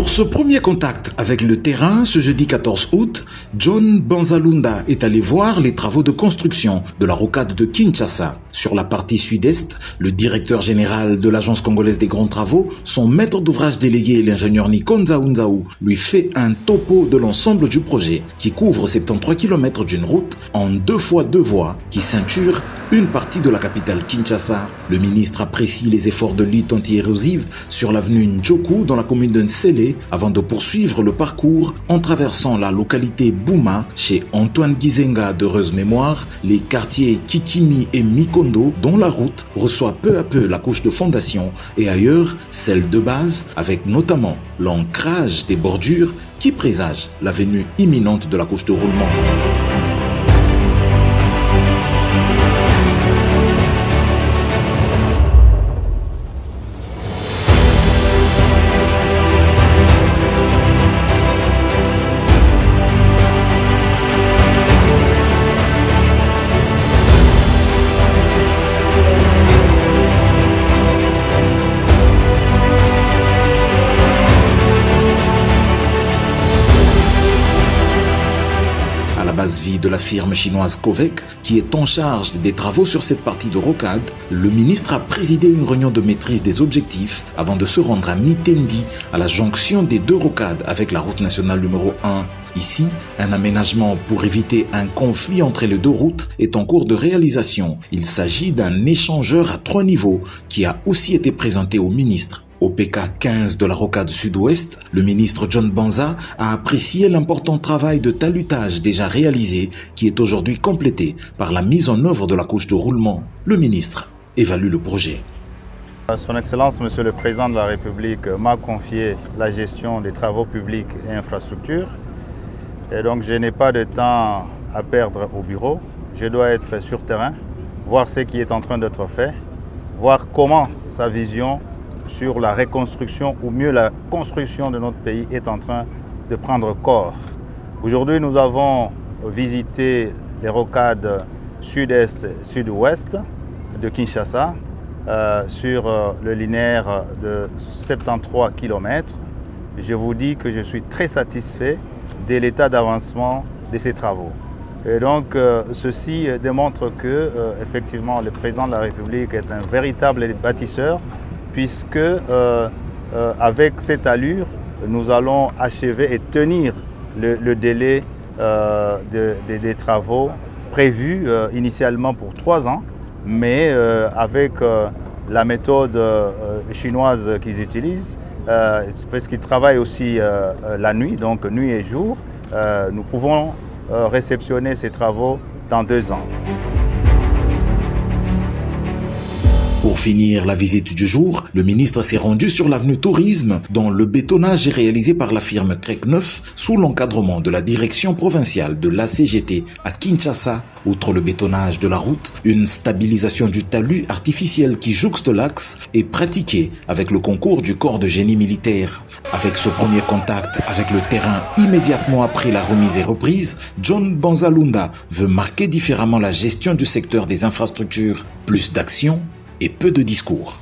Pour ce premier contact avec le terrain, ce jeudi 14 août, John Banzalunda est allé voir les travaux de construction de la rocade de Kinshasa. Sur la partie sud-est, le directeur général de l'Agence congolaise des grands travaux, son maître d'ouvrage délégué, l'ingénieur Nikonza Unzaou, lui fait un topo de l'ensemble du projet qui couvre 73 km d'une route en 2 fois 2 voies qui ceinture une partie de la capitale Kinshasa. Le ministre apprécie les efforts de lutte anti-érosive sur l'avenue Ndjoku dans la commune de Nsele avant de poursuivre le parcours en traversant la localité Bouma chez Antoine Gizenga d'heureuse mémoire, les quartiers Kikimi et Mikondo dont la route reçoit peu à peu la couche de fondation et ailleurs celle de base avec notamment l'ancrage des bordures qui présage la venue imminente de la couche de roulement. Base-vie de la firme chinoise Covec, qui est en charge des travaux sur cette partie de rocade, le ministre a présidé une réunion de maîtrise des objectifs avant de se rendre à Mitendi, à la jonction des 2 rocades avec la route nationale numéro 1. Ici, un aménagement pour éviter un conflit entre les 2 routes est en cours de réalisation. Il s'agit d'un échangeur à 3 niveaux qui a aussi été présenté au ministre. Au PK 15 de la rocade sud-ouest, le ministre John Banza a apprécié l'important travail de talutage déjà réalisé qui est aujourd'hui complété par la mise en œuvre de la couche de roulement. Le ministre évalue le projet. Son Excellence, Monsieur le Président de la République, m'a confié la gestion des travaux publics et infrastructures. Et donc je n'ai pas de temps à perdre au bureau. Je dois être sur terrain, voir ce qui est en train d'être fait, voir comment sa vision sur la reconstruction ou mieux la construction de notre pays est en train de prendre corps. Aujourd'hui, nous avons visité les rocades sud-est, sud-ouest de Kinshasa sur le linéaire de 73 km. Je vous dis que je suis très satisfait de l'état d'avancement de ces travaux. Et donc, ceci démontre que, effectivement, le président de la République est un véritable bâtisseur, puisque avec cette allure, nous allons achever et tenir le délai des travaux prévus initialement pour 3 ans, mais avec la méthode chinoise qu'ils utilisent, parce qu'ils travaillent aussi la nuit, donc nuit et jour, nous pouvons réceptionner ces travaux dans 2 ans. Pour finir la visite du jour, le ministre s'est rendu sur l'avenue Tourisme, dont le bétonnage est réalisé par la firme Crec 9 sous l'encadrement de la direction provinciale de l'ACGT à Kinshasa. Outre le bétonnage de la route, une stabilisation du talus artificiel qui jouxte l'axe est pratiquée avec le concours du corps de génie militaire. Avec ce premier contact avec le terrain immédiatement après la remise et reprise, John Banzalunda veut marquer différemment la gestion du secteur des infrastructures. Plus d'action et peu de discours.